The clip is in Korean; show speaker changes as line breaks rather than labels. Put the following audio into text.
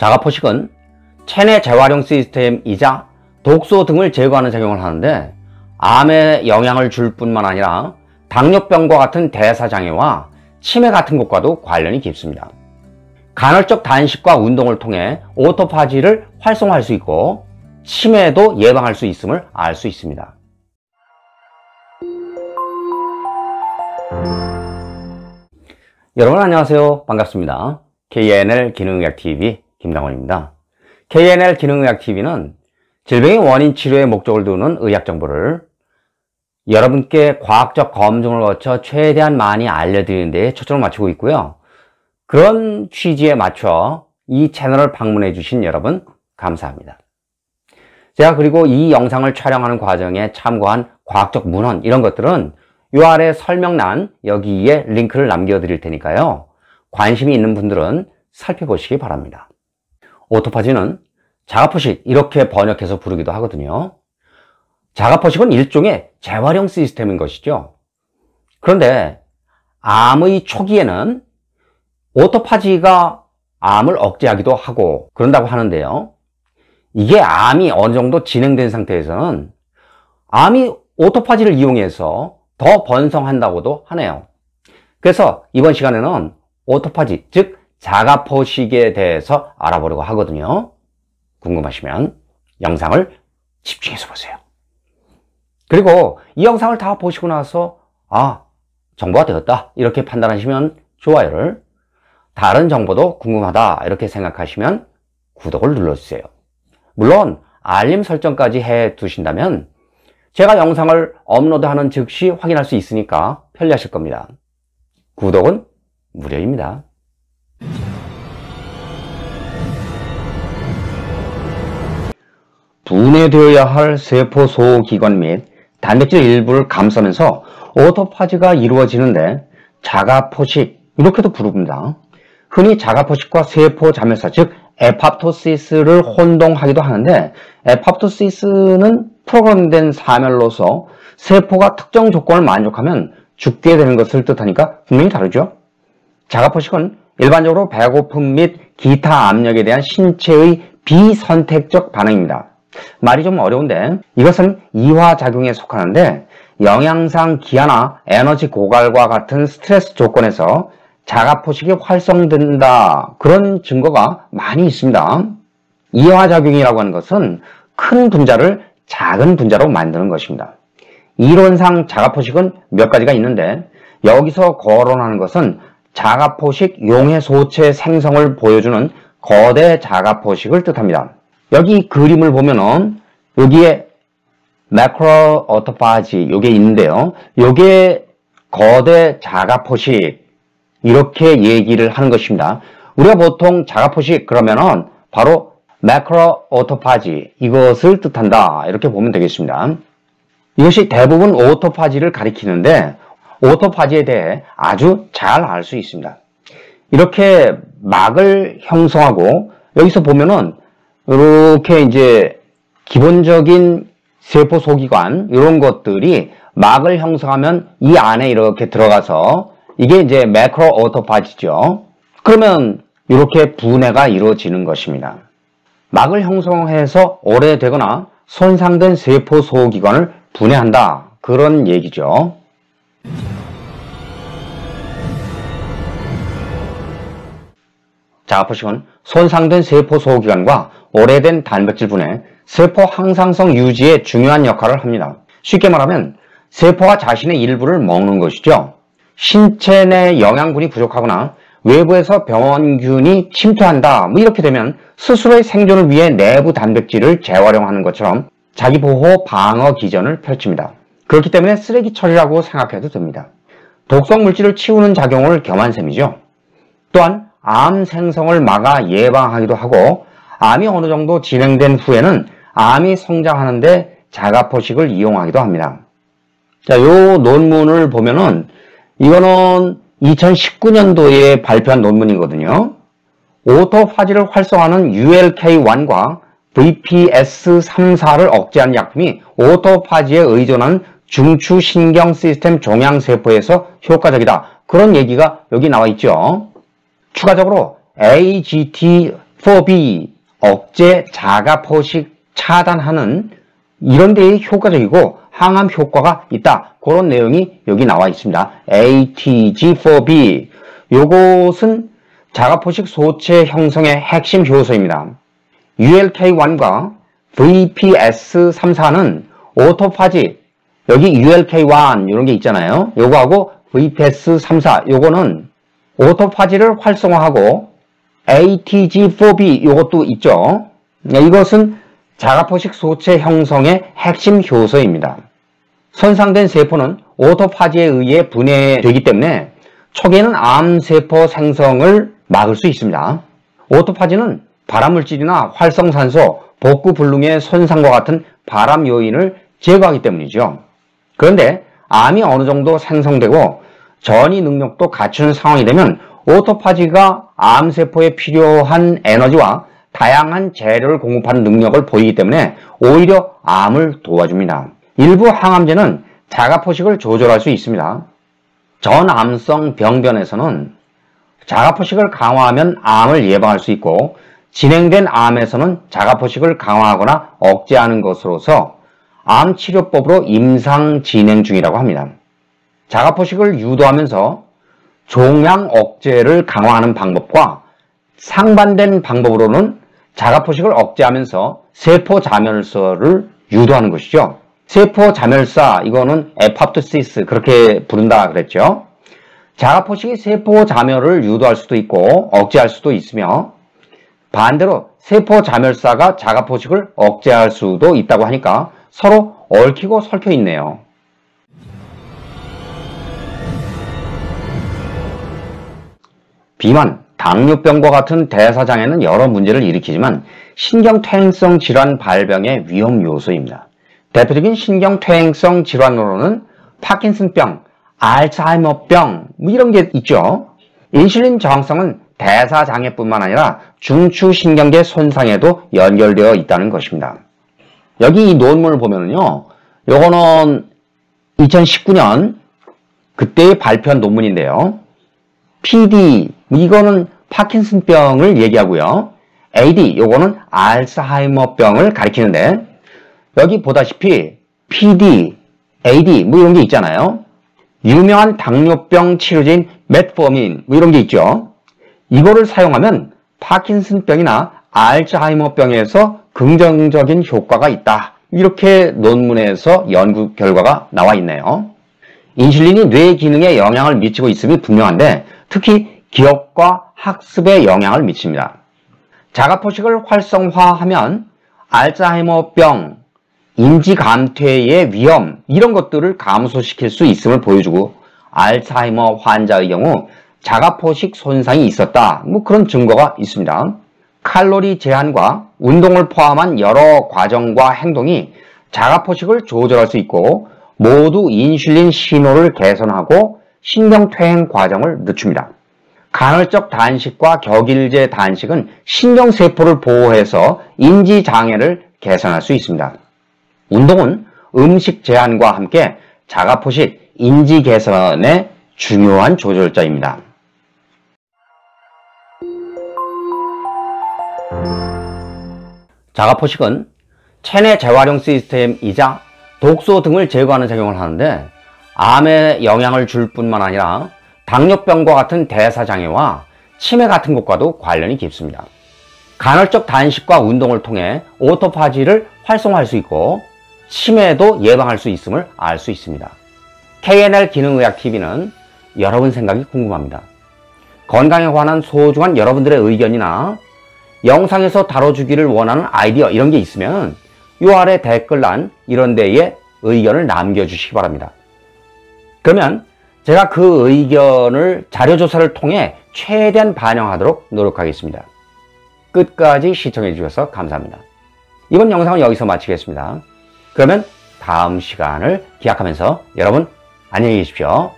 자가포식은 체내 재활용 시스템이자 독소 등을 제거하는 작용을 하는데 암에 영향을 줄 뿐만 아니라 당뇨병과 같은 대사장애와 치매 같은 것과도 관련이 깊습니다. 간헐적 단식과 운동을 통해 오토파지를 활성화할 수 있고 치매도 예방할 수 있음을 알 수 있습니다. 여러분 안녕하세요. 반갑습니다. KNL 기능의학TV 김강원입니다. KNL 기능의학TV는 질병의 원인 치료의 목적을 두는 의학 정보를 여러분께 과학적 검증을 거쳐 최대한 많이 알려드리는 데 초점을 맞추고 있고요. 그런 취지에 맞춰 이 채널을 방문해 주신 여러분 감사합니다. 제가 그리고 이 영상을 촬영하는 과정에 참고한 과학적 문헌 이런 것들은 요 아래 설명란 여기에 링크를 남겨드릴 테니까요. 관심이 있는 분들은 살펴보시기 바랍니다. 오토파지는 자가포식 이렇게 번역해서 부르기도 하거든요. 자가포식은 일종의 재활용 시스템인 것이죠. 그런데 암의 초기에는 오토파지가 암을 억제하기도 하고 그런다고 하는데요. 이게 암이 어느 정도 진행된 상태에서는 암이 오토파지를 이용해서 더 번성한다고도 하네요. 그래서 이번 시간에는 오토파지, 즉 자가포식에 대해서 알아보려고 하거든요. 궁금하시면 영상을 집중해서 보세요. 그리고 이 영상을 다 보시고 나서 정보가 되었다 이렇게 판단하시면 좋아요를, 다른 정보도 궁금하다 이렇게 생각하시면 구독을 눌러주세요. 물론 알림 설정까지 해 두신다면 제가 영상을 업로드하는 즉시 확인할 수 있으니까 편리하실 겁니다. 구독은 무료입니다. 분해되어야 할 세포 소기관 및 단백질 일부를 감싸면서 오토파지가 이루어지는데 자가포식 이렇게도 부릅니다. 흔히 자가포식과 세포 자멸사 즉 에팝토시스를 혼동하기도 하는데, 에팝토시스는 프로그램된 사멸로서 세포가 특정 조건을 만족하면 죽게 되는 것을 뜻하니까 분명히 다르죠. 자가포식은 일반적으로 배고픔 및 기타 압력에 대한 신체의 비선택적 반응입니다. 말이 좀 어려운데 이것은 이화작용에 속하는데 영양상 기하나 에너지 고갈과 같은 스트레스 조건에서 자가포식이 활성된다, 그런 증거가 많이 있습니다. 이화작용이라고 하는 것은 큰 분자를 작은 분자로 만드는 것입니다. 이론상 자가포식은 몇 가지가 있는데 여기서 거론하는 것은 자가포식 용해 소체 생성을 보여주는 거대 자가포식을 뜻합니다. 여기 그림을 보면은 여기에 매크로 오토파지 요게 있는데요. 요게 거대 자가포식 이렇게 얘기를 하는 것입니다. 우리가 보통 자가포식 그러면은 바로 매크로 오토파지 이것을 뜻한다 이렇게 보면 되겠습니다. 이것이 대부분 오토파지를 가리키는데 오토파지에 대해 아주 잘 알 수 있습니다. 이렇게 막을 형성하고 여기서 보면은 이렇게 이제 기본적인 세포 소기관 이런 것들이 막을 형성하면 이 안에 이렇게 들어가서 이게 이제 매크로 오토파지죠. 그러면 이렇게 분해가 이루어지는 것입니다. 막을 형성해서 오래되거나 손상된 세포 소기관을 분해한다, 그런 얘기죠. 자가포식은 손상된 세포 소기관과 오래된 단백질 분해, 세포 항상성 유지에 중요한 역할을 합니다. 쉽게 말하면 세포가 자신의 일부를 먹는 것이죠. 신체 내 영양분이 부족하거나 외부에서 병원균이 침투한다 이렇게 되면 스스로의 생존을 위해 내부 단백질을 재활용하는 것처럼 자기보호 방어 기전을 펼칩니다. 그렇기 때문에 쓰레기 처리라고 생각해도 됩니다. 독성 물질을 치우는 작용을 겸한 셈이죠. 또한 암 생성을 막아 예방하기도 하고 암이 어느 정도 진행된 후에는 암이 성장하는데 자가포식을 이용하기도 합니다. 자, 요 논문을 보면은 이거는 2019년도에 발표한 논문이거든요. 오토파지를 활성화하는 ULK1과 VPS34를 억제하는 약품이 오토파지에 의존한 중추신경 시스템 종양세포에서 효과적이다, 그런 얘기가 여기 나와 있죠. 추가적으로 AGT 4B, 억제, 자가 포식 차단하는 이런 데에 효과적이고 항암 효과가 있다. 그런 내용이 여기 나와 있습니다. ATG4B. 요것은 자가 포식 소체 형성의 핵심 효소입니다. ULK1과 VPS34는 오토파지, 여기 ULK1 이런 게 있잖아요. 요거하고 VPS34 요거는 오토파지를 활성화하고 ATG4B 요것도 있죠. 이것은 자가포식 소체 형성의 핵심 효소입니다. 손상된 세포는 오토파지에 의해 분해되기 때문에 초기에는 암세포 생성을 막을 수 있습니다. 오토파지는 발암물질이나 활성산소, 복구불능의 손상과 같은 발암 요인을 제거하기 때문이죠. 그런데 암이 어느 정도 생성되고 전이 능력도 갖추는 상황이 되면 오토파지가 암세포에 필요한 에너지와 다양한 재료를 공급하는 능력을 보이기 때문에 오히려 암을 도와줍니다. 일부 항암제는 자가포식을 조절할 수 있습니다. 전암성 병변에서는 자가포식을 강화하면 암을 예방할 수 있고 진행된 암에서는 자가포식을 강화하거나 억제하는 것으로서 암치료법으로 임상 진행 중이라고 합니다. 자가포식을 유도하면서 종양 억제를 강화하는 방법과 상반된 방법으로는 자가포식을 억제하면서 세포 자멸서를 유도하는 것이죠. 세포 자멸사, 이거는 에팝토시스 그렇게 부른다 그랬죠. 자가포식이 세포 자멸을 유도할 수도 있고 억제할 수도 있으며 반대로 세포 자멸사가 자가포식을 억제할 수도 있다고 하니까 서로 얽히고 설켜 있네요. 비만, 당뇨병과 같은 대사장애는 여러 문제를 일으키지만 신경퇴행성 질환 발병의 위험 요소입니다. 대표적인 신경퇴행성 질환으로는 파킨슨병, 알츠하이머병 이런 게 있죠. 인슐린 저항성은 대사장애뿐만 아니라 중추신경계 손상에도 연결되어 있다는 것입니다. 여기 이 논문을 보면요, 요거는 2019년 그때 발표한 논문인데요. PD, 이거는 파킨슨병을 얘기하고요. AD, 요거는 알츠하이머병을 가리키는데 여기 보다시피 PD, AD 이런 게 있잖아요. 유명한 당뇨병 치료제인 메트포민 이런 게 있죠. 이거를 사용하면 파킨슨병이나 알츠하이머병에서 긍정적인 효과가 있다. 이렇게 논문에서 연구 결과가 나와 있네요. 인슐린이 뇌 기능에 영향을 미치고 있음이 분명한데 특히 기억과 학습에 영향을 미칩니다. 자가포식을 활성화하면 알츠하이머병, 인지감퇴의 위험 이런 것들을 감소시킬 수 있음을 보여주고 알츠하이머 환자의 경우 자가포식 손상이 있었다. 그런 증거가 있습니다. 칼로리 제한과 운동을 포함한 여러 과정과 행동이 자가포식을 조절할 수 있고 모두 인슐린 신호를 개선하고 신경퇴행 과정을 늦춥니다. 간헐적 단식과 격일제 단식은 신경세포를 보호해서 인지장애를 개선할 수 있습니다. 운동은 음식 제한과 함께 자가포식, 인지 개선에 중요한 조절자입니다. 자가포식은 체내 재활용 시스템이자 독소 등을 제거하는 작용을 하는데 암에 영향을 줄 뿐만 아니라 당뇨병과 같은 대사장애와 치매 같은 것과도 관련이 깊습니다. 간헐적 단식과 운동을 통해 오토파지를 활성화할 수 있고 치매도 예방할 수 있음을 알 수 있습니다. KNL 기능의학TV는 여러분 생각이 궁금합니다. 건강에 관한 소중한 여러분들의 의견이나 영상에서 다뤄주기를 원하는 아이디어 이런 게 있으면 이 아래 댓글란 이런 데에 의견을 남겨주시기 바랍니다. 그러면 제가 그 의견을 자료조사를 통해 최대한 반영하도록 노력하겠습니다. 끝까지 시청해 주셔서 감사합니다. 이번 영상은 여기서 마치겠습니다. 그러면 다음 시간을 기약하면서 여러분 안녕히 계십시오.